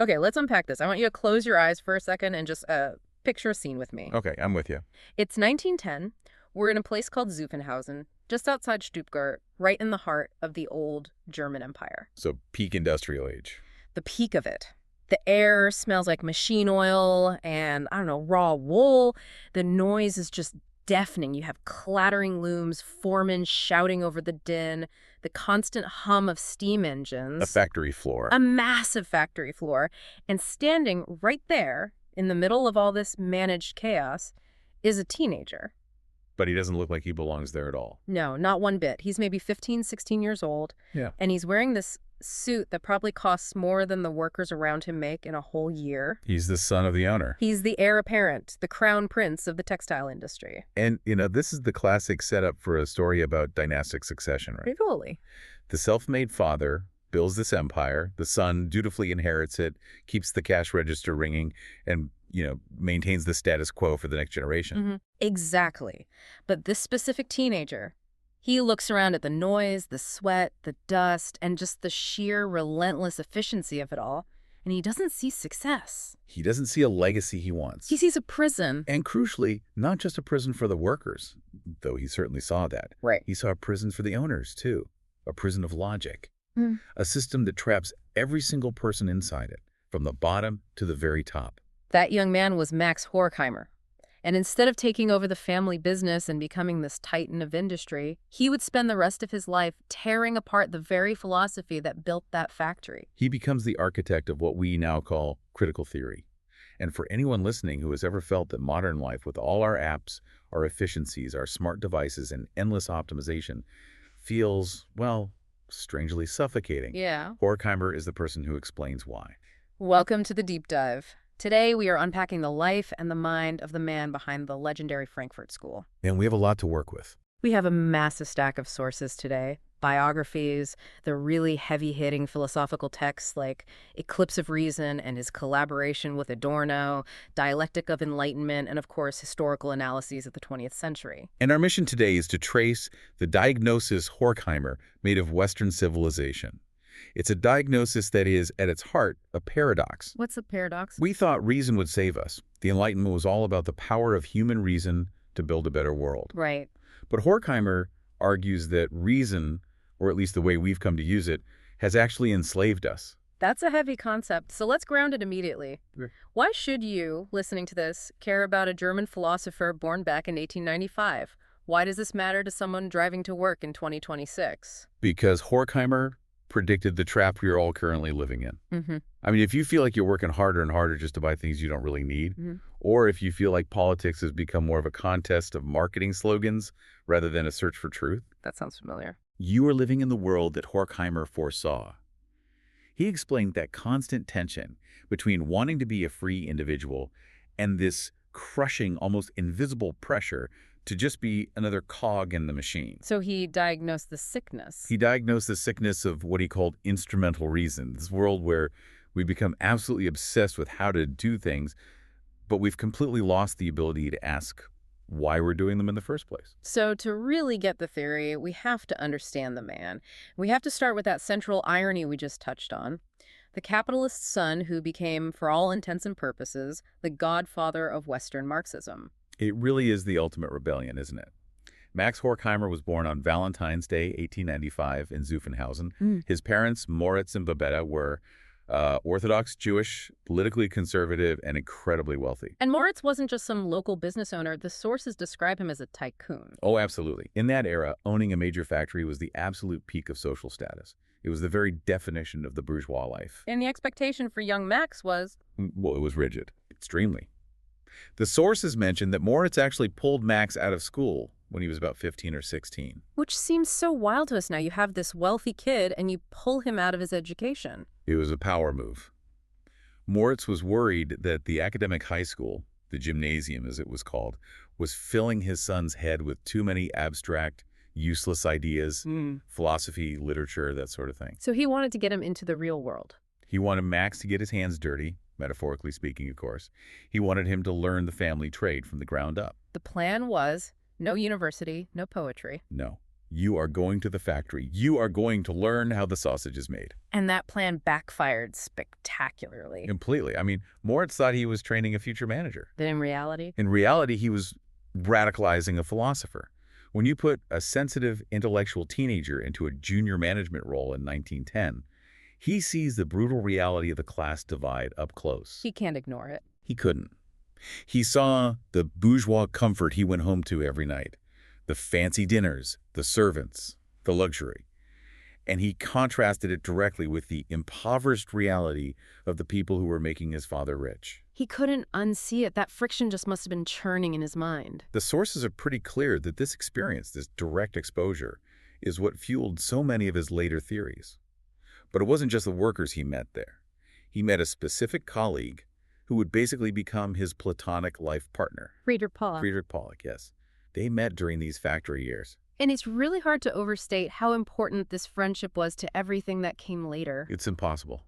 Okay, let's unpack this. I want you to close your eyes for a second and just picture a scene with me. Okay, I'm with you. It's 1910. We're in a place called Zuffenhausen, just outside Stuttgart, right in the heart of the old German Empire. So peak industrial age. The peak of it. The air smells like machine oil and, I don't know, raw wool. The noise is just deafening. You have clattering looms, foremen shouting over the din, the constant hum of steam engines. A factory floor. A massive factory floor. And standing right there, in the middle of all this managed chaos, is a teenager. But he doesn't look like he belongs there at all. No, not one bit. He's maybe 15, 16 years old. Yeah. And he's wearing this suit that probably costs more than the workers around him make in a whole year. He's the son of the owner. He's the heir apparent, the crown prince of the textile industry. And, this is the classic setup for a story about dynastic succession, right? Totally. The self-made father builds this empire. The son dutifully inherits it, keeps the cash register ringing, and, maintains the status quo for the next generation. Mm-hmm. Exactly. But this specific teenager, he looks around at the noise, the sweat, the dust, and just the sheer relentless efficiency of it all, and he doesn't see success. He doesn't see a legacy he wants. He sees a prison. And crucially, not just a prison for the workers, though he certainly saw that. Right. He saw a prison for the owners, too. A prison of logic. Mm. A system that traps every single person inside it, from the bottom to the very top. That young man was Max Horkheimer. And instead of taking over the family business and becoming this titan of industry, he would spend the rest of his life tearing apart the very philosophy that built that factory. He becomes the architect of what we now call critical theory. And for anyone listening who has ever felt that modern life, with all our apps, our efficiencies, our smart devices, and endless optimization, feels, well, strangely suffocating. Yeah. Horkheimer is the person who explains why. Welcome to the deep dive. Today, we are unpacking the life and the mind of the man behind the legendary Frankfurt School. And we have a lot to work with. We have a massive stack of sources today. Biographies, the really heavy-hitting philosophical texts like Eclipse of Reason and his collaboration with Adorno, Dialectic of Enlightenment, and of course, historical analyses of the 20th century. And our mission today is to trace the diagnosis Horkheimer made of Western civilization. It's a diagnosis that is, at its heart, a paradox. What's a paradox? We thought reason would save us. The Enlightenment was all about the power of human reason to build a better world. Right. But Horkheimer argues that reason, or at least the way we've come to use it, has actually enslaved us. That's a heavy concept, so let's ground it immediately. Sure. Why should you, listening to this, care about a German philosopher born back in 1895? Why does this matter to someone driving to work in 2026? Because Horkheimer predicted the trap we're all currently living in. Mm-hmm. I mean, if you feel like you're working harder and harder just to buy things you don't really need, or if you feel like politics has become more of a contest of marketing slogans rather than a search for truth, That sounds familiar. you are living in the world that Horkheimer foresaw. He explained that constant tension between wanting to be a free individual and this crushing, almost invisible pressure to just be another cog in the machine. So he diagnosed the sickness. He diagnosed the sickness of what he called instrumental reason, this world where we become absolutely obsessed with how to do things, but we've completely lost the ability to ask why we're doing them in the first place. So to really get the theory, we have to understand the man. We have to start with that central irony we just touched on. The capitalist's son who became, for all intents and purposes, the godfather of Western Marxism. It really is the ultimate rebellion, isn't it? Max Horkheimer was born on Valentine's Day, 1895, in Zuffenhausen. His parents, Moritz and Babetta, were Orthodox Jewish, politically conservative, and incredibly wealthy. And Moritz wasn't just some local business owner. The sources describe him as a tycoon. Oh, absolutely. In that era, owning a major factory was the absolute peak of social status. It was the very definition of the bourgeois life. And the expectation for young Max was... Well, it was rigid. Extremely. The sources mention that Moritz actually pulled Max out of school when he was about 15 or 16. Which seems so wild to us now. You have this wealthy kid and you pull him out of his education. It was a power move. Moritz was worried that the academic high school, the gymnasium as it was called, was filling his son's head with too many abstract, useless ideas, philosophy, literature, that sort of thing. So he wanted to get him into the real world. He wanted Max to get his hands dirty, metaphorically speaking, of course. He wanted him to learn the family trade from the ground up. The plan was no university, no poetry. No. You are going to the factory. You are going to learn how the sausage is made. And that plan backfired spectacularly. Completely. I mean, Moritz thought he was training a future manager. Then in reality? In reality, he was radicalizing a philosopher. When you put a sensitive, intellectual teenager into a junior management role in 1910, he sees the brutal reality of the class divide up close. He can't ignore it. He couldn't. He saw the bourgeois comfort he went home to every night, the fancy dinners, the servants, the luxury. And he contrasted it directly with the impoverished reality of the people who were making his father rich. He couldn't unsee it. That friction just must have been churning in his mind. The sources are pretty clear that this experience, this direct exposure, is what fueled so many of his later theories. But it wasn't just the workers he met there. He met a specific colleague who would basically become his platonic life partner. Friedrich Pollock. Friedrich Pollock, yes. They met during these factory years. And it's really hard to overstate how important this friendship was to everything that came later. It's impossible.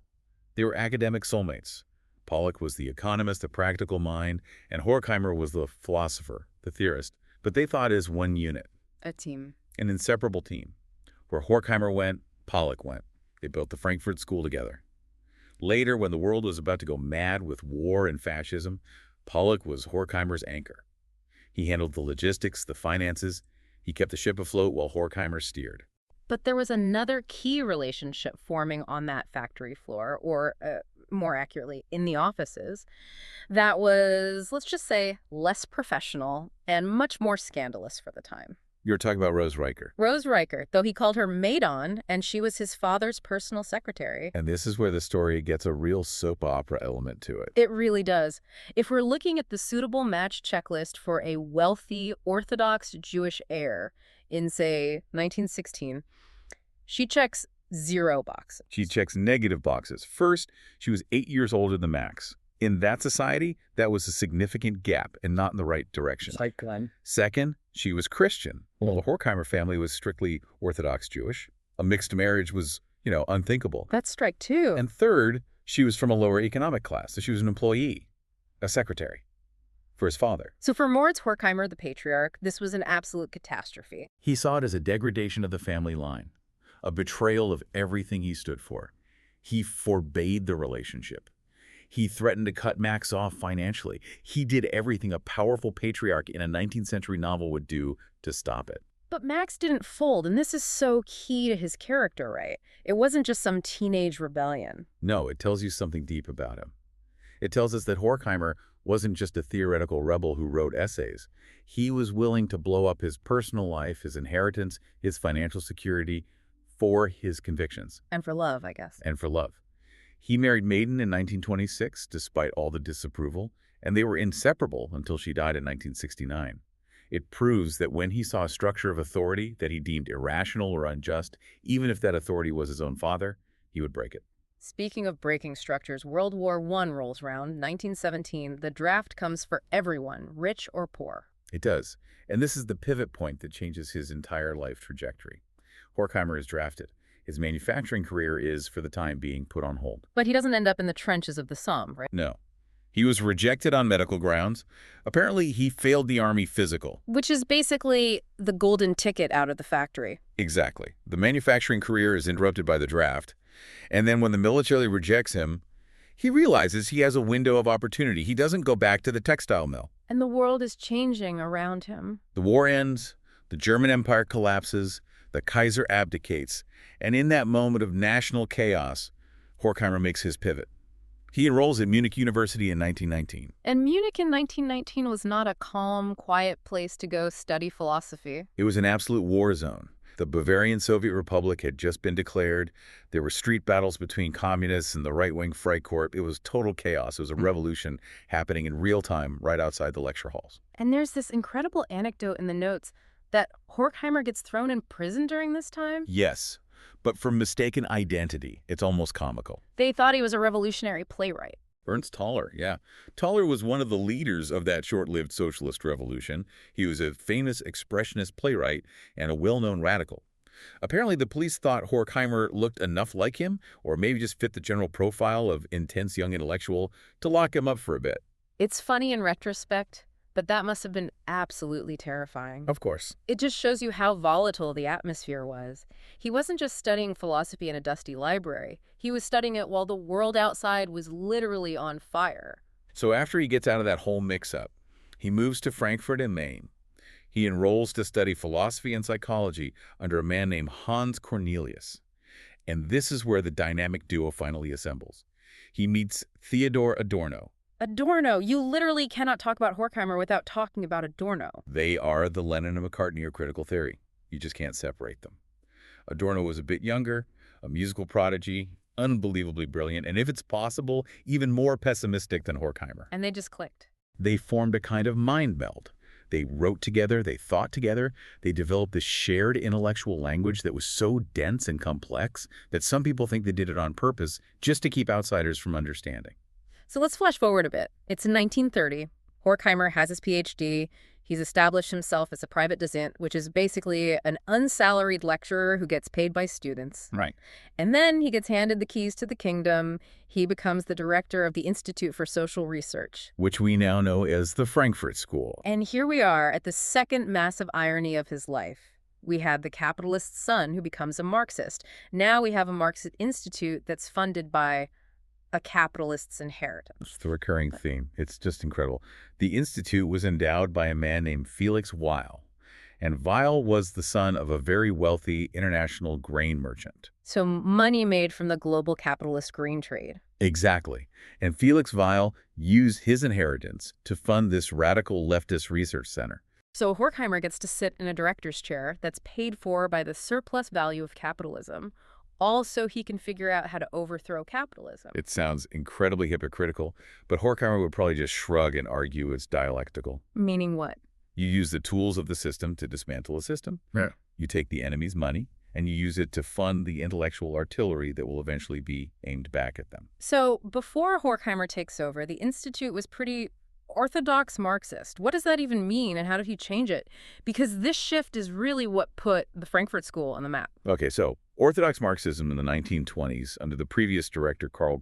They were academic soulmates. Pollock was the economist, the practical mind, and Horkheimer was the philosopher, the theorist. But they thought as one unit. A team. An inseparable team. Where Horkheimer went, Pollock went. They built the Frankfurt School together. Later, when the world was about to go mad with war and fascism, Pollock was Horkheimer's anchor. He handled the logistics, the finances. He kept the ship afloat while Horkheimer steered. But there was another key relationship forming on that factory floor, or more accurately, in the offices, that was, let's just say, less professional and much more scandalous for the time. You're talking about Rose Riker. Rose Riker, though he called her maid-on, and she was his father's personal secretary. And this is where the story gets a real soap opera element to it. It really does. If we're looking at the suitable match checklist for a wealthy Orthodox Jewish heir in, say, 1916, she checks 0 boxes. She checks negative boxes. First, she was 8 years older than Max. In that society, that was a significant gap and not in the right direction. Second, she was Christian. Well, the Horkheimer family was strictly Orthodox Jewish. A mixed marriage was, unthinkable. That's strike 2. And third, she was from a lower economic class, so she was an employee, a secretary, for his father. So for Moritz Horkheimer, the patriarch, this was an absolute catastrophe. He saw it as a degradation of the family line, a betrayal of everything he stood for. He forbade the relationship. He threatened to cut Max off financially. He did everything a powerful patriarch in a 19th century novel would do to stop it. But Max didn't fold, and this is so key to his character, right? It wasn't just some teenage rebellion. No, it tells you something deep about him. It tells us that Horkheimer wasn't just a theoretical rebel who wrote essays. He was willing to blow up his personal life, his inheritance, his financial security for his convictions. And for love, I guess. And for love. He married Maiden in 1926, despite all the disapproval, and they were inseparable until she died in 1969. It proves that when he saw a structure of authority that he deemed irrational or unjust, even if that authority was his own father, he would break it. Speaking of breaking structures, World War I rolls around, 1917. The draft comes for everyone, rich or poor. It does. And this is the pivot point that changes his entire life trajectory. Horkheimer is drafted. His manufacturing career is, for the time being, put on hold. But he doesn't end up in the trenches of the Somme, right? No. He was rejected on medical grounds. Apparently, he failed the Army physical. Which is basically the golden ticket out of the factory. Exactly. The manufacturing career is interrupted by the draft. And then when the military rejects him, he realizes he has a window of opportunity. He doesn't go back to the textile mill. And the world is changing around him. The war ends. The German Empire collapses. The Kaiser abdicates. And in that moment of national chaos, Horkheimer makes his pivot. He enrolls at Munich University in 1919. And Munich in 1919 was not a calm, quiet place to go study philosophy. It was an absolute war zone. The Bavarian Soviet Republic had just been declared. There were street battles between communists and the right-wing Freikorps. It was total chaos. It was a revolution happening in real time right outside the lecture halls. And there's this incredible anecdote in the notes that Horkheimer gets thrown in prison during this time? Yes, but for mistaken identity. It's almost comical. They thought he was a revolutionary playwright. Ernst Toller, yeah. Toller was one of the leaders of that short-lived socialist revolution. He was a famous expressionist playwright and a well-known radical. Apparently, the police thought Horkheimer looked enough like him, or maybe just fit the general profile of intense young intellectual, to lock him up for a bit. It's funny in retrospect, But that must have been absolutely terrifying. Of course. It just shows you how volatile the atmosphere was. He wasn't just studying philosophy in a dusty library. He was studying it while the world outside was literally on fire. So after he gets out of that whole mix-up, he moves to Frankfurt in Maine. He enrolls to study philosophy and psychology under a man named Hans Cornelius. And this is where the dynamic duo finally assembles. He meets Theodor Adorno. Adorno, you literally cannot talk about Horkheimer without talking about Adorno. They are the Lennon and McCartney of critical theory. You just can't separate them. Adorno was a bit younger, a musical prodigy, unbelievably brilliant, and if it's possible, even more pessimistic than Horkheimer. And they just clicked. They formed a kind of mind meld. They wrote together, they thought together, they developed this shared intellectual language that was so dense and complex that some people think they did it on purpose just to keep outsiders from understanding. So let's flash forward a bit. It's in 1930. Horkheimer has his PhD. He's established himself as a private docent, which is basically an unsalaried lecturer who gets paid by students. Right. And then he gets handed the keys to the kingdom. He becomes the director of the Institute for Social Research, Which we now know as the Frankfurt School. and here we are at the second massive irony of his life. We had the capitalist's son who becomes a Marxist. Now we have a Marxist institute that's funded by a capitalist's inheritance. It's the recurring theme. It's just incredible. The institute was endowed by a man named Felix Weil. And Weil was the son of a very wealthy international grain merchant. So money made from the global capitalist grain trade. Exactly. And Felix Weil used his inheritance to fund this radical leftist research center. So Horkheimer gets to sit in a director's chair that's paid for by the surplus value of capitalism, all so he can figure out how to overthrow capitalism. It sounds incredibly hypocritical, but Horkheimer would probably just shrug and argue it's dialectical. Meaning what? You use the tools of the system to dismantle a system. Yeah. You take the enemy's money, and you use it to fund the intellectual artillery that will eventually be aimed back at them. So before Horkheimer takes over, the institute was pretty orthodox Marxist. What does that even mean, and how did he change it? Because this shift is really what put the Frankfurt School on the map. Okay, so Orthodox Marxism in the 1920s, under the previous director, Karl,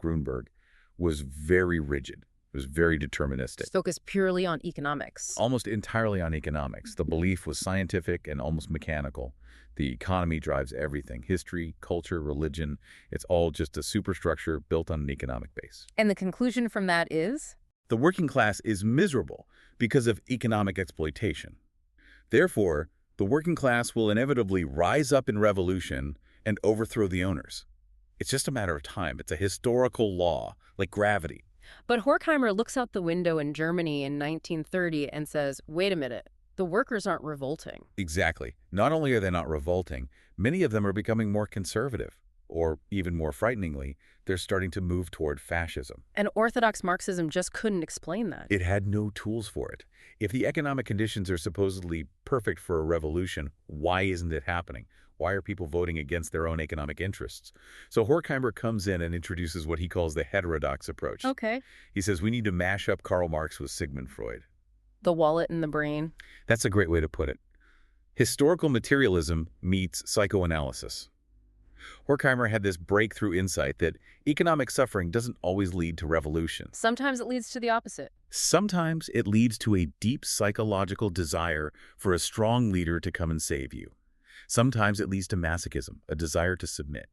was very rigid. It was very deterministic. Focused purely on economics. Almost entirely on economics. The belief was scientific and almost mechanical. The economy drives everything. History, culture, religion. It's all just a superstructure built on an economic base. And the conclusion from that is? The working class is miserable because of economic exploitation. Therefore, the working class will inevitably rise up in revolution and overthrow the owners. It's just a matter of time. It's a historical law, like gravity. But Horkheimer looks out the window in Germany in 1930 and says, wait a minute, the workers aren't revolting. Exactly. Not only are they not revolting, many of them are becoming more conservative. Or, even more frighteningly, they're starting to move toward fascism. And Orthodox Marxism just couldn't explain that. It had no tools for it. If the economic conditions are supposedly perfect for a revolution, why isn't it happening? Why are people voting against their own economic interests? So Horkheimer comes in and introduces what he calls the heterodox approach. Okay. He says we need to mash up Karl Marx with Sigmund Freud. The wallet and the brain. That's a great way to put it. Historical materialism meets psychoanalysis. Horkheimer had this breakthrough insight that economic suffering doesn't always lead to revolution. Sometimes it leads to the opposite. Sometimes it leads to a deep psychological desire for a strong leader to come and save you. Sometimes it leads to masochism, a desire to submit.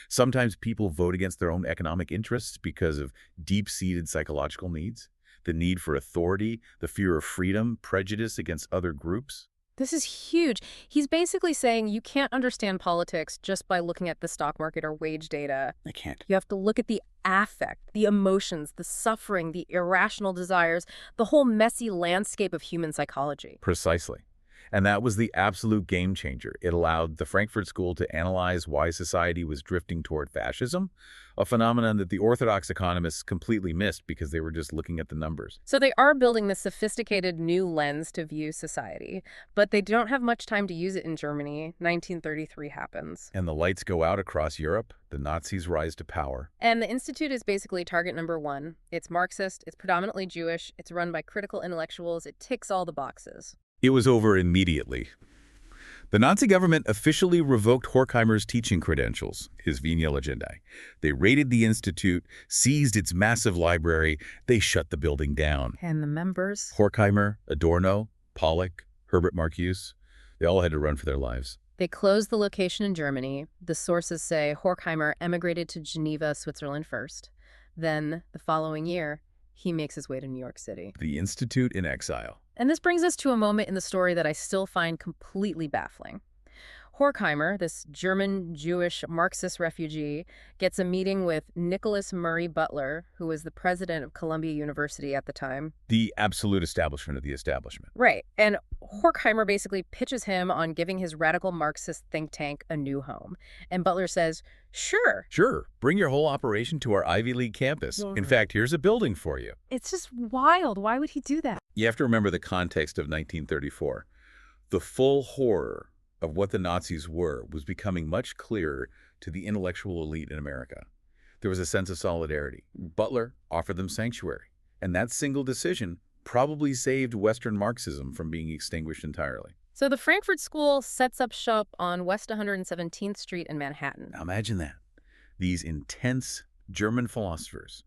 Sometimes people vote against their own economic interests because of deep-seated psychological needs, the need for authority, the fear of freedom, prejudice against other groups. This is huge. He's basically saying you can't understand politics just by looking at the stock market or wage data. I can't. You have to look at the affect, the emotions, the suffering, the irrational desires, the whole messy landscape of human psychology. Precisely. And that was the absolute game changer. It allowed the Frankfurt School to analyze why society was drifting toward fascism, a phenomenon that the Orthodox economists completely missed because they were just looking at the numbers. So they are building this sophisticated new lens to view society, but they don't have much time to use it in Germany. 1933 happens. And the lights go out across Europe. The Nazis rise to power. And the institute is basically target number one. It's Marxist, it's predominantly Jewish, it's run by critical intellectuals, it ticks all the boxes. It was over immediately. The Nazi government officially revoked Horkheimer's teaching credentials, his venial agendae. They raided the institute, seized its massive library. They shut the building down. And the members? Horkheimer, Adorno, Pollock, Herbert Marcuse, they all had to run for their lives. They closed the location in Germany. The sources say Horkheimer emigrated to Geneva, Switzerland first. Then, the following year, he makes his way to New York City. The institute in exile. And this brings us to a moment in the story that I still find completely baffling. Horkheimer, this German Jewish Marxist refugee, gets a meeting with Nicholas Murray Butler, who was the president of Columbia University at the time. The absolute establishment of the establishment. Right. And Horkheimer basically pitches him on giving his radical Marxist think tank a new home. And Butler says, sure. Sure. Bring your whole operation to our Ivy League campus. In fact, here's a building for you. It's just wild. Why would he do that? You have to remember the context of 1934. The full horror of what the Nazis were was becoming much clearer to the intellectual elite in America. There was a sense of solidarity. Butler offered them sanctuary, and that single decision probably saved Western Marxism from being extinguished entirely. So the Frankfurt School sets up shop on West 117th Street in Manhattan. Now imagine that. These intense German philosophers,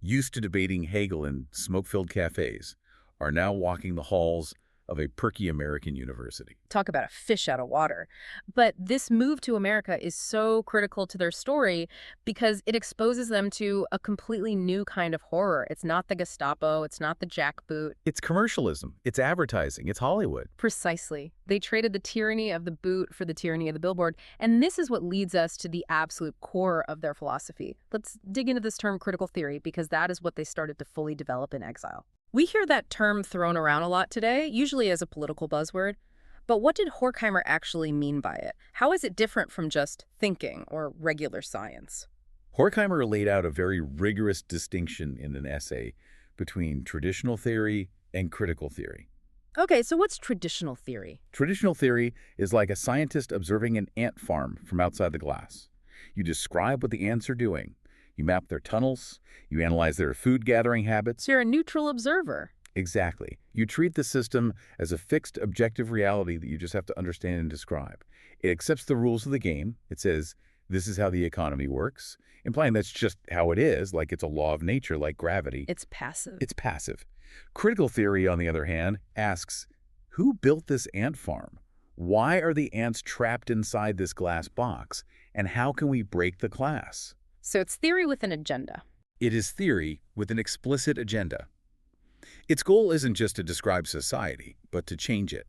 used to debating Hegel in smoke-filled cafes, are now walking the halls of a perky American university. Talk about a fish out of water. But this move to America is so critical to their story because it exposes them to a completely new kind of horror. It's not the Gestapo. It's not the jackboot. It's commercialism. It's advertising. It's Hollywood. Precisely. They traded the tyranny of the boot for the tyranny of the billboard. And this is what leads us to the absolute core of their philosophy. Let's dig into this term critical theory because that is what they started to fully develop in exile. We hear that term thrown around a lot today, usually as a political buzzword. But what did Horkheimer actually mean by it? How is it different from just thinking or regular science? Horkheimer laid out a very rigorous distinction in an essay between traditional theory and critical theory. Okay, so what's traditional theory? Traditional theory is like a scientist observing an ant farm from outside the glass. You describe what the ants are doing. You map their tunnels. You analyze their food gathering habits. So you're a neutral observer. Exactly. You treat the system as a fixed objective reality that you just have to understand and describe. It accepts the rules of the game. It says, this is how the economy works, implying that's just how it is, like it's a law of nature, like gravity. It's passive. It's passive. Critical theory, on the other hand, asks, who built this ant farm? Why are the ants trapped inside this glass box? And how can we break the glass? So it's theory with an agenda. It is theory with an explicit agenda. Its goal isn't just to describe society, but to change it.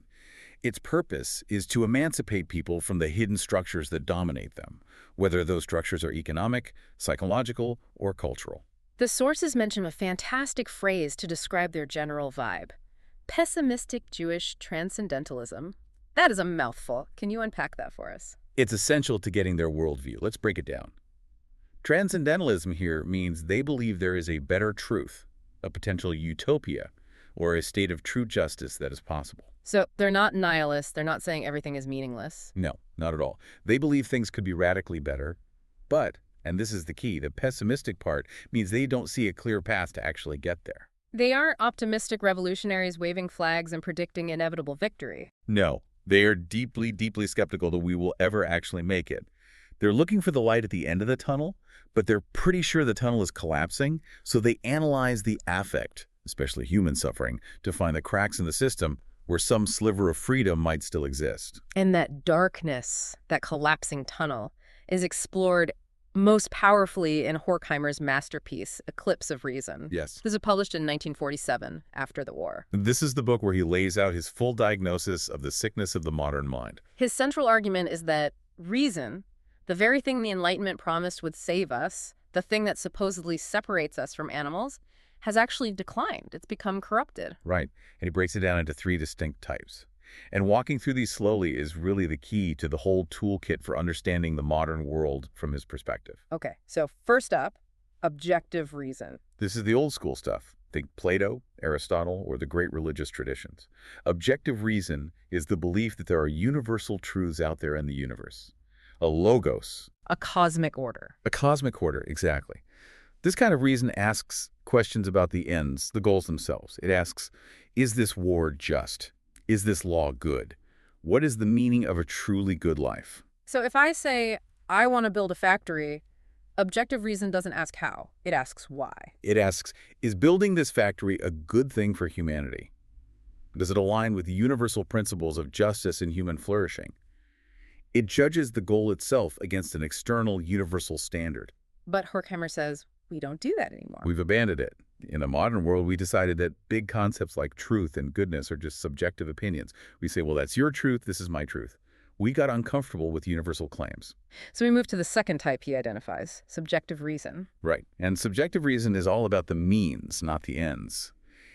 Its purpose is to emancipate people from the hidden structures that dominate them, whether those structures are economic, psychological, or cultural. The sources mention a fantastic phrase to describe their general vibe. Pessimistic Jewish transcendentalism. That is a mouthful. Can you unpack that for us? It's essential to getting their worldview. Let's break it down. Transcendentalism here means they believe there is a better truth, a potential utopia, or a state of true justice that is possible. So they're not nihilists. They're not saying everything is meaningless. No, not at all. They believe things could be radically better, but, and this is the key, the pessimistic part means they don't see a clear path to actually get there. They aren't optimistic revolutionaries waving flags and predicting inevitable victory. No, they are deeply, deeply skeptical that we will ever actually make it. They're looking for the light at the end of the tunnel, but they're pretty sure the tunnel is collapsing, so they analyze the affect, especially human suffering, to find the cracks in the system where some sliver of freedom might still exist. And that darkness, that collapsing tunnel, is explored most powerfully in Horkheimer's masterpiece, Eclipse of Reason. Yes. This was published in 1947, after the war. This is the book where he lays out his full diagnosis of the sickness of the modern mind. His central argument is that reason, the very thing the Enlightenment promised would save us, the thing that supposedly separates us from animals, has actually declined. It's become corrupted. Right. And he breaks it down into 3 distinct types. And walking through these slowly is really the key to the whole toolkit for understanding the modern world from his perspective. Okay, so first up, objective reason. This is the old school stuff. Think Plato, Aristotle, or the great religious traditions. Objective reason is the belief that there are universal truths out there in the universe. A logos. A cosmic order. A cosmic order, exactly. This kind of reason asks questions about the ends, the goals themselves. It asks, is this war just? Is this law good? What is the meaning of a truly good life? So if I say, I want to build a factory, objective reason doesn't ask how. It asks why. It asks, is building this factory a good thing for humanity? Does it align with universal principles of justice and human flourishing? It judges the goal itself against an external universal standard. But Horkheimer says, we don't do that anymore. We've abandoned it. In a modern world, we decided that big concepts like truth and goodness are just subjective opinions. We say, well, that's your truth, this is my truth. We got uncomfortable with universal claims. So we move to the second type he identifies, subjective reason. Right. And subjective reason is all about the means, not the ends.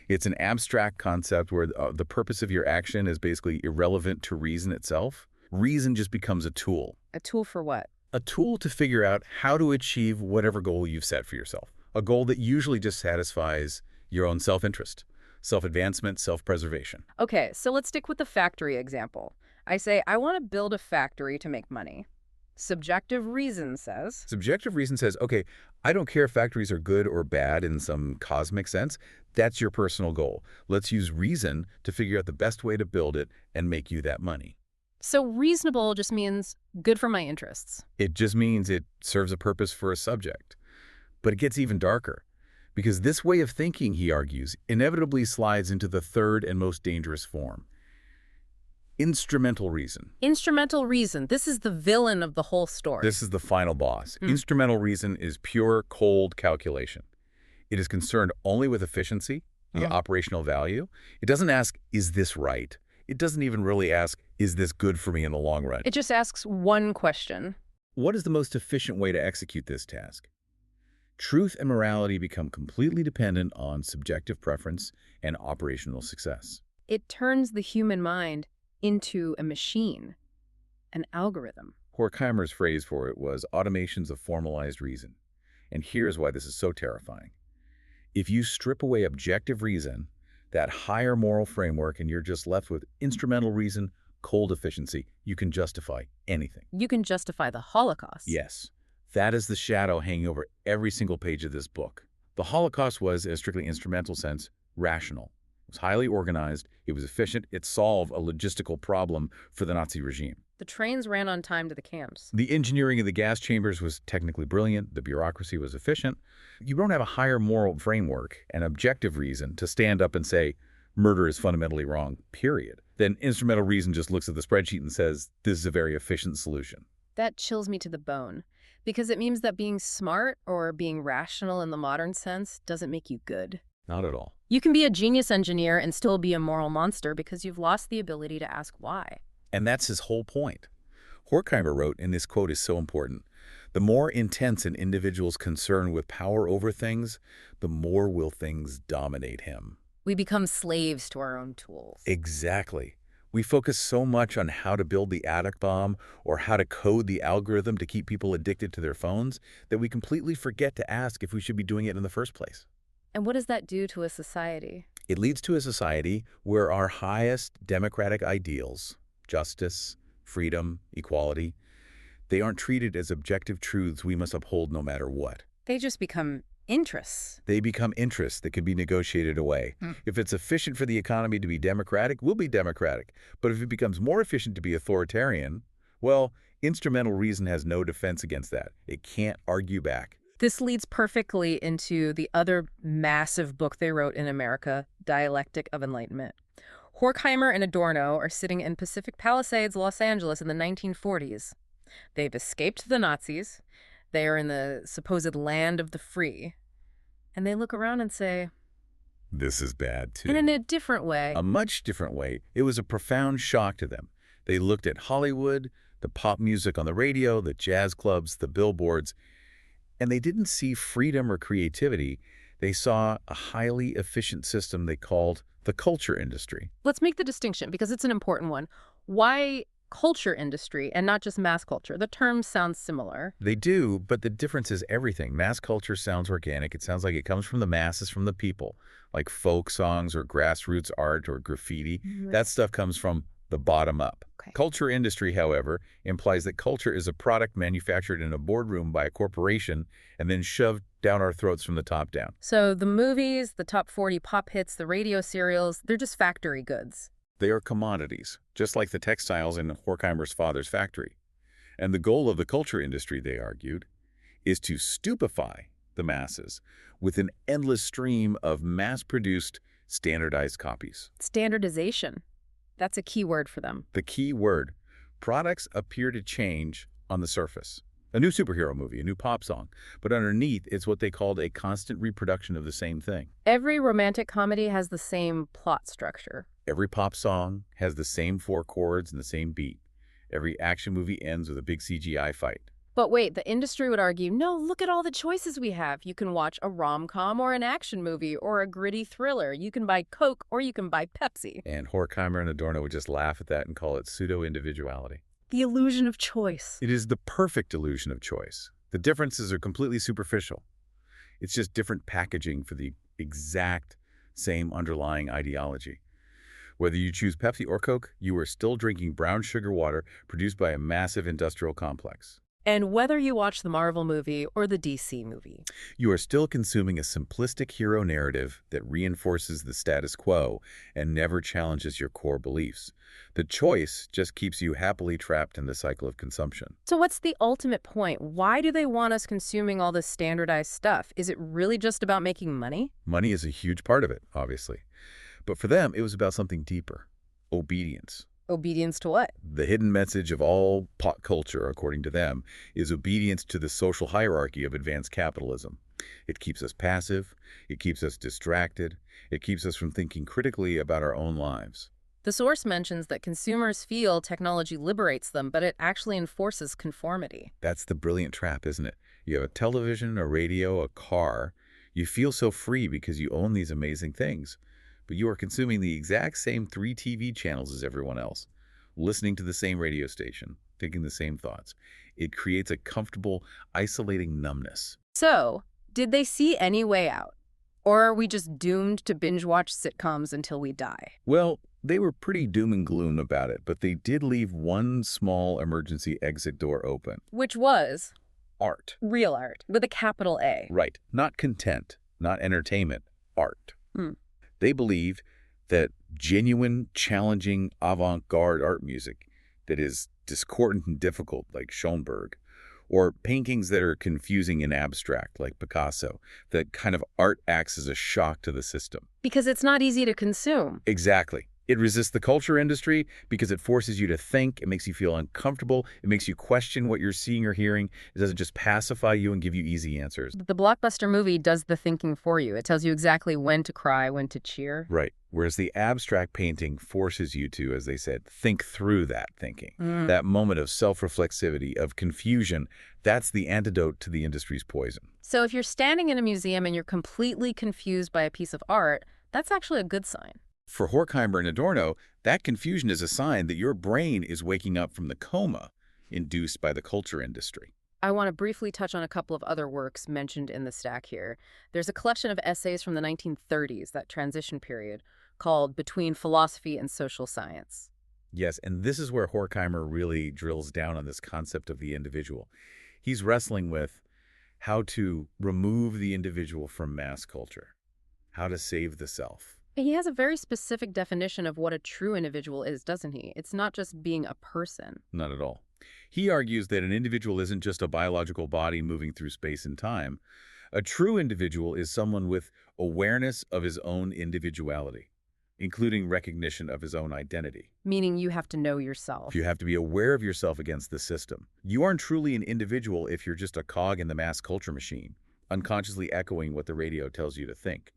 It's an abstract concept where the purpose of your action is basically irrelevant to reason itself. Reason just becomes a tool. A tool for what? A tool to figure out how to achieve whatever goal you've set for yourself. A goal that usually just satisfies your own self-interest, self-advancement, self-preservation. Okay, so let's stick with the factory example. I say, I want to build a factory to make money. Subjective reason says... Subjective reason says, okay, I don't care if factories are good or bad in some cosmic sense. That's your personal goal. Let's use reason to figure out the best way to build it and make you that money. So reasonable just means good for my interests. It just means it serves a purpose for a subject. But it gets even darker, because this way of thinking, he argues, inevitably slides into the third and most dangerous form. Instrumental reason. Instrumental reason. This is the villain of the whole story. This is the final boss. Instrumental reason is pure, cold calculation. It is concerned only with efficiency, the operational value. It doesn't ask, is this right? It doesn't even really ask, is this good for me in the long run? It just asks one question. What is the most efficient way to execute this task? Truth and morality become completely dependent on subjective preference and operational success. It turns the human mind into a machine, an algorithm. Horkheimer's phrase for it was automations of formalized reason. And here's why this is so terrifying. If you strip away objective reason, that higher moral framework, and you're just left with instrumental reason, cold efficiency, you can justify anything. You can justify the Holocaust. Yes. That is the shadow hanging over every single page of this book. The Holocaust was, in a strictly instrumental sense, rational. It was highly organized, it was efficient, it solved a logistical problem for the Nazi regime. The trains ran on time to the camps. The engineering of the gas chambers was technically brilliant, the bureaucracy was efficient. You don't have a higher moral framework and objective reason to stand up and say, murder is fundamentally wrong, period. Then instrumental reason just looks at the spreadsheet and says, this is a very efficient solution. That chills me to the bone. Because it means that being smart or being rational in the modern sense doesn't make you good. Not at all. You can be a genius engineer and still be a moral monster because you've lost the ability to ask why. And that's his whole point. Horkheimer wrote, and this quote is so important, the more intense an individual's concern with power over things, the more will things dominate him. We become slaves to our own tools. Exactly. We focus so much on how to build the atomic bomb or how to code the algorithm to keep people addicted to their phones that we completely forget to ask if we should be doing it in the first place. And what does that do to a society? It leads to a society where our highest democratic ideals, justice, freedom, equality, they aren't treated as objective truths we must uphold no matter what. They just become interests. They become interests that can be negotiated away. If it's efficient for the economy to be democratic, we'll be democratic. But if it becomes more efficient to be authoritarian, well, instrumental reason has no defense against that. It can't argue back. This leads perfectly into the other massive book they wrote in America, Dialectic of Enlightenment. Horkheimer and Adorno are sitting in Pacific Palisades, Los Angeles in the 1940s. They've escaped the Nazis. They are in the supposed land of the free. And they look around and say, this is bad, too. And in a different way. A much different way. It was a profound shock to them. They looked at Hollywood, the pop music on the radio, the jazz clubs, the billboards, and they didn't see freedom or creativity. They saw a highly efficient system they called the culture industry. Let's make the distinction because it's an important one. Why culture industry and not just mass culture? The terms sound similar. They do, but the difference is everything. Mass culture sounds organic. It sounds like it comes from the masses, from the people, like folk songs or grassroots art or graffiti. That stuff comes from the bottom up. Okay. Culture industry, however, implies that culture is a product manufactured in a boardroom by a corporation and then shoved down our throats from the top down. So the movies, the top 40 pop hits, the radio serials, they're just factory goods. They are commodities, just like the textiles in Horkheimer's father's factory. And the goal of the culture industry, they argued, is to stupefy the masses with an endless stream of mass-produced, standardized copies. Standardization. That's a key word for them. The key word. Products appear to change on the surface. A new superhero movie, a new pop song. But underneath, it's what they called a constant reproduction of the same thing. Every romantic comedy has the same plot structure. Every pop song has the same 4 chords and the same beat. Every action movie ends with a big CGI fight. But wait, the industry would argue, no, look at all the choices we have. You can watch a rom-com or an action movie or a gritty thriller. You can buy Coke or you can buy Pepsi. And Horkheimer and Adorno would just laugh at that and call it pseudo-individuality. The illusion of choice. It is the perfect illusion of choice. The differences are completely superficial. It's just different packaging for the exact same underlying ideology. Whether you choose Pepsi or Coke, you are still drinking brown sugar water produced by a massive industrial complex. And whether you watch the Marvel movie or the DC movie, You are still consuming a simplistic hero narrative that reinforces the status quo and never challenges your core beliefs. The choice just keeps you happily trapped in the cycle of consumption. so what's the ultimate point? Why do they want us consuming all this standardized stuff? Is it really just about making money? Money is a huge part of it, obviously. But for them, it was about something deeper. Obedience. Obedience to what? The hidden message of all pop culture, according to them, is obedience to the social hierarchy of advanced capitalism. It keeps us passive, it keeps us distracted, it keeps us from thinking critically about our own lives. The source mentions that consumers feel technology liberates them, but it actually enforces conformity. That's the brilliant trap, isn't it? You have a television, a radio, a car. You feel so free because you own these amazing things. But you are consuming the exact same 3 TV channels as everyone else, listening to the same radio station, thinking the same thoughts. It creates a comfortable, isolating numbness. So, did they see any way out? Or are we just doomed to binge-watch sitcoms until we die? Well, they were pretty doom and gloom about it, but they did leave one small emergency exit door open. Which was Art. real art, with a capital A. Right. Not content, not entertainment, art. Hmm. They believe that genuine, challenging, avant-garde art music that is discordant and difficult, like Schoenberg, or paintings that are confusing and abstract, like Picasso, that kind of art acts as a shock to the system. Because it's not easy to consume. Exactly. It resists the culture industry because it forces you to think, it makes you feel uncomfortable, it makes you question what you're seeing or hearing. It doesn't just pacify you and give you easy answers. The blockbuster movie does the thinking for you. It tells you exactly when to cry, when to cheer. Right. Whereas the abstract painting forces you to, as they said, think through that thinking. That moment of self-reflexivity, of confusion, that's the antidote to the industry's poison. So if you're standing in a museum and you're completely confused by a piece of art, that's actually a good sign. For Horkheimer and Adorno, that confusion is a sign that your brain is waking up from the coma induced by the culture industry. I want to briefly touch on a couple of other works mentioned in the stack here. There's a collection of essays from the 1930s, that transition period, called Between Philosophy and Social Science. Yes, and this is where Horkheimer really drills down on this concept of the individual. He's wrestling with how to remove the individual from mass culture, how to save the self. He has a very specific definition of what a true individual is, doesn't he? It's not just being a person. Not at all. He argues that an individual isn't just a biological body moving through space and time. A true individual is someone with awareness of his own individuality, including recognition of his own identity. Meaning you have to know yourself. You have to be aware of yourself against the system. You aren't truly an individual if you're just a cog in the mass culture machine, unconsciously echoing what the radio tells you to think.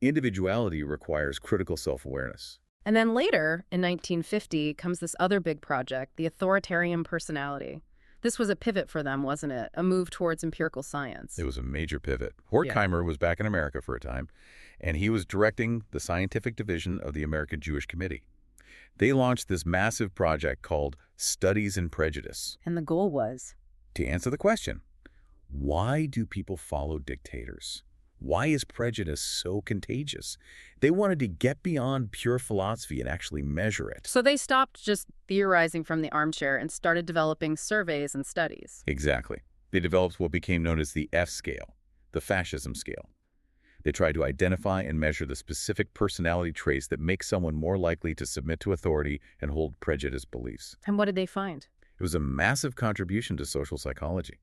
Individuality requires critical self-awareness. And then later, in 1950, comes this other big project, the authoritarian personality. This was a pivot for them, wasn't it? A move towards empirical science. It was a major pivot. Horkheimer was back in America for a time, and he was directing the scientific division of the American Jewish Committee. They launched this massive project called Studies in Prejudice. And the goal was? To answer the question, why do people follow dictators? Why is prejudice so contagious? They wanted to get beyond pure philosophy and actually measure it. So they stopped just theorizing from the armchair and started developing surveys and studies. Exactly. They developed what became known as the F scale, the fascism scale. They tried to identify and measure the specific personality traits that make someone more likely to submit to authority and hold prejudiced beliefs. And what did they find? It was a massive contribution to social psychology.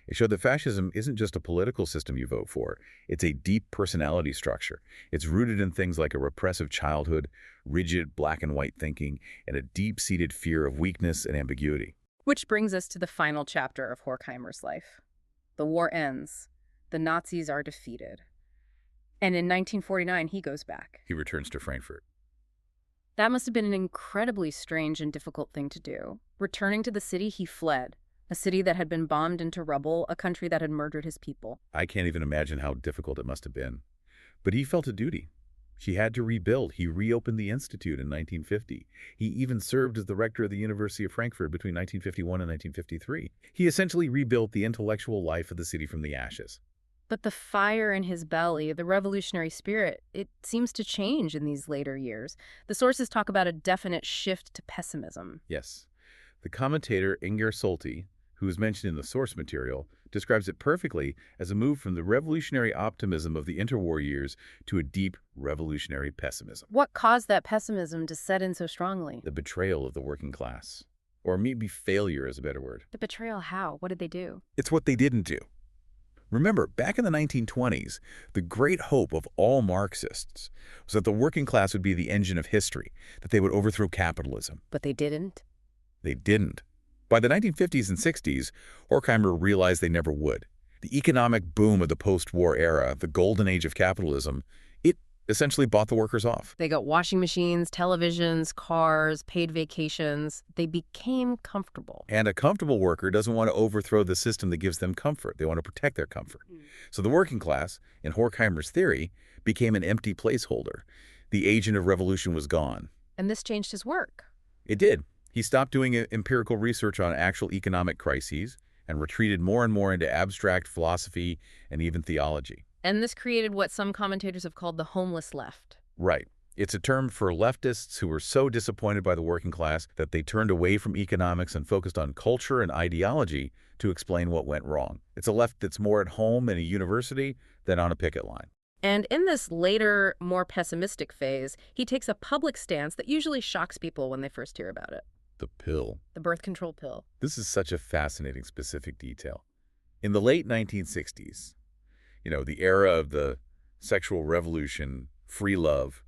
It showed that fascism isn't just a political system you vote for. It's a deep personality structure. It's rooted in things like a repressive childhood, rigid black and white thinking, and a deep-seated fear of weakness and ambiguity. Which brings us to the final chapter of Horkheimer's life. The war ends. The Nazis are defeated. And in 1949, he goes back. He returns to Frankfurt. That must have been an incredibly strange and difficult thing to do. Returning to the city he fled, a city that had been bombed into rubble, a country that had murdered his people. I can't even imagine how difficult it must have been. But he felt a duty. He had to rebuild. He reopened the Institute in 1950. He even served as the rector of the University of Frankfurt between 1951 and 1953. He essentially rebuilt the intellectual life of the city from the ashes. But the fire in his belly, the revolutionary spirit, it seems to change in these later years. The sources talk about a definite shift to pessimism. Yes. The commentator Inger Solti, who is mentioned in the source material, describes it perfectly as a move from the revolutionary optimism of the interwar years to a deep revolutionary pessimism. What caused that pessimism to set in so strongly? The betrayal of the working class. Or maybe failure is a better word. The betrayal how? What did they do? It's what they didn't do. Remember, back in the 1920s, the great hope of all Marxists was that the working class would be the engine of history, that they would overthrow capitalism. But they didn't. They didn't. By the 1950s and 60s, Horkheimer realized they never would. The economic boom of the post-war era, the golden age of capitalism, it essentially bought the workers off. They got washing machines, televisions, cars, paid vacations. They became comfortable. And a comfortable worker doesn't want to overthrow the system that gives them comfort. They want to protect their comfort. So the working class, in Horkheimer's theory, became an empty placeholder. The agent of revolution was gone. And this changed his work. It did. He stopped doing empirical research on actual economic crises and retreated more and more into abstract philosophy and even theology. And this created what some commentators have called the homeless left. Right. It's a term for leftists who were so disappointed by the working class that they turned away from economics and focused on culture and ideology to explain what went wrong. It's a left that's more at home in a university than on a picket line. And in this later, more pessimistic phase, he takes a public stance that usually shocks people when they first hear about it. The pill. The birth control pill. This is such a fascinating specific detail. In the late 1960s, the era of the sexual revolution, free love,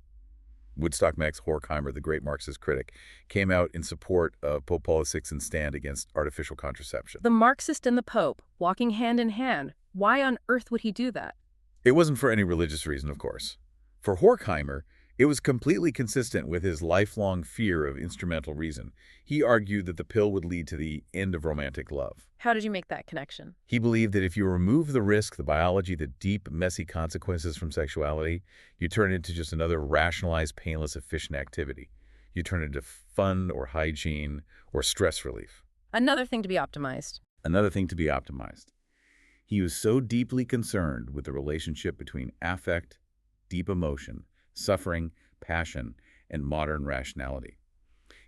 Woodstock Max Horkheimer, the great Marxist critic, came out in support of Pope Paul VI's stand against artificial contraception. The Marxist and the Pope, walking hand in hand. Why on earth would he do that? It wasn't for any religious reason, of course. For Horkheimer, it was completely consistent with his lifelong fear of instrumental reason. He argued that the pill would lead to the end of romantic love. How did you make that connection? He believed that if you remove the risk, the biology, the deep, messy consequences from sexuality, you turn it into just another rationalized, painless, efficient activity. You turn it into fun or hygiene or stress relief. Another thing to be optimized. Another thing to be optimized. He was so deeply concerned with the relationship between affect, deep emotion, suffering, passion, and modern rationality.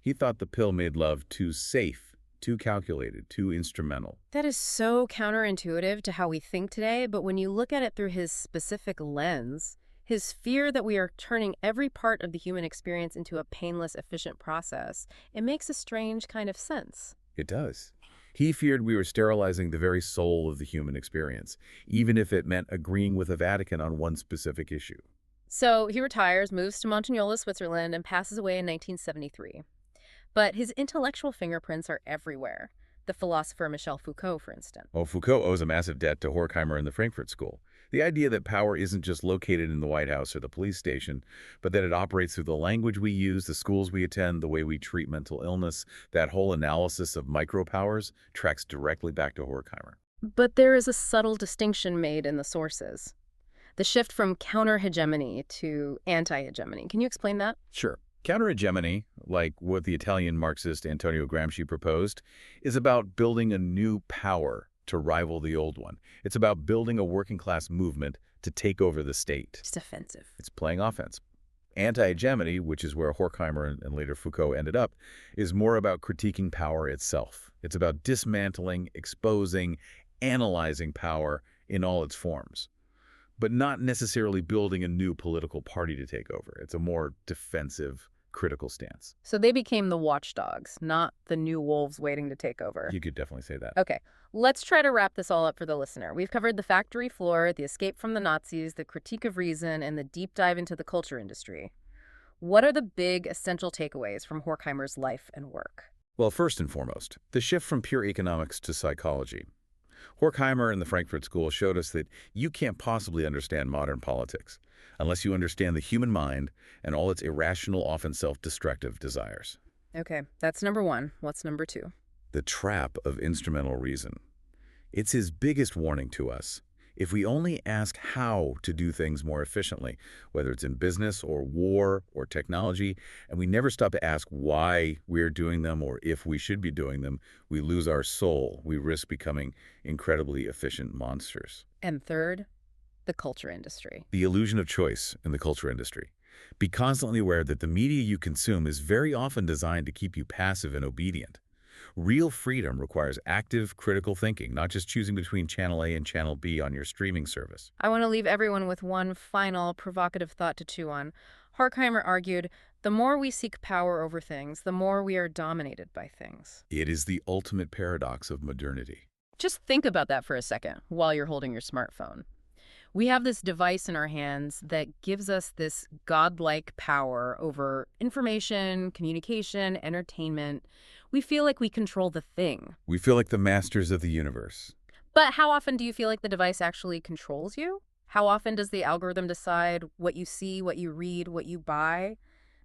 He thought the pill made love too safe, too calculated, too instrumental. That is so counterintuitive to how we think today, but when you look at it through his specific lens, his fear that we are turning every part of the human experience into a painless, efficient process, it makes a strange kind of sense. It does. He feared we were sterilizing the very soul of the human experience, even if it meant agreeing with the Vatican on one specific issue. So he retires, moves to Montagnola, Switzerland, and passes away in 1973. But his intellectual fingerprints are everywhere. The philosopher Michel Foucault, for instance. Oh, Foucault owes a massive debt to Horkheimer and the Frankfurt School. The idea that power isn't just located in the White House or the police station, but that it operates through the language we use, the schools we attend, the way we treat mental illness, that whole analysis of micropowers tracks directly back to Horkheimer. But there is a subtle distinction made in the sources. The shift from counter-hegemony to anti-hegemony. Can you explain that? Sure. Counter-hegemony, like what the Italian Marxist Antonio Gramsci proposed, is about building a new power to rival the old one. It's about building a working-class movement to take over the state. It's offensive. It's playing offense. Anti-hegemony, which is where Horkheimer and later Foucault ended up, is more about critiquing power itself. It's about dismantling, exposing, analyzing power in all its forms. but not necessarily building a new political party to take over. It's a more defensive, critical stance. So they became the watchdogs, not the new wolves waiting to take over. You could definitely say that. Okay, let's try to wrap this all up for the listener. We've covered the factory floor, the escape from the Nazis, the critique of reason, and the deep dive into the culture industry. What are the big, essential takeaways from Horkheimer's life and work? Well, first and foremost, the shift from pure economics to psychology. Horkheimer and the Frankfurt School showed us that you can't possibly understand modern politics unless you understand the human mind and all its irrational, often self-destructive desires. Okay, that's number one. What's number two? The trap of instrumental reason. It's his biggest warning to us. If we only ask how to do things more efficiently, whether it's in business or war or technology, and we never stop to ask why we're doing them or if we should be doing them, we lose our soul. We risk becoming incredibly efficient monsters. And third, the culture industry. The illusion of choice in the culture industry. Be constantly aware that the media you consume is very often designed to keep you passive and obedient. Real freedom requires active, critical thinking, not just choosing between Channel A and Channel B on your streaming service. I want to leave everyone with one final provocative thought to chew on. Horkheimer argued, the more we seek power over things, the more we are dominated by things. It is the ultimate paradox of modernity. Just think about that for a second while you're holding your smartphone. We have this device in our hands that gives us this godlike power over information, communication, entertainment. We feel like we control the thing. We feel like the masters of the universe. But how often do you feel like the device actually controls you? How often does the algorithm decide what you see, what you read, what you buy,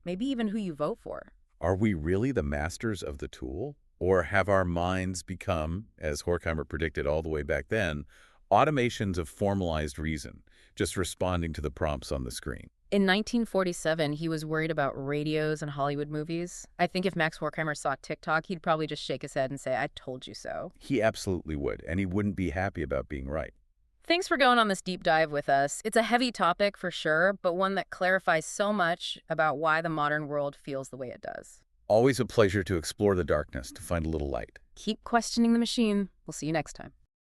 maybe even who you vote for? Are we really the masters of the tool? Or have our minds become, as Horkheimer predicted all the way back then, automations of formalized reason, just responding to the prompts on the screen? In 1947, he was worried about radios and Hollywood movies. I think if Max Horkheimer saw TikTok, he'd probably just shake his head and say, I told you so. He absolutely would, and he wouldn't be happy about being right. Thanks for going on this deep dive with us. It's a heavy topic for sure, but one that clarifies so much about why the modern world feels the way it does. Always a pleasure to explore the darkness, to find a little light. Keep questioning the machine. We'll see you next time.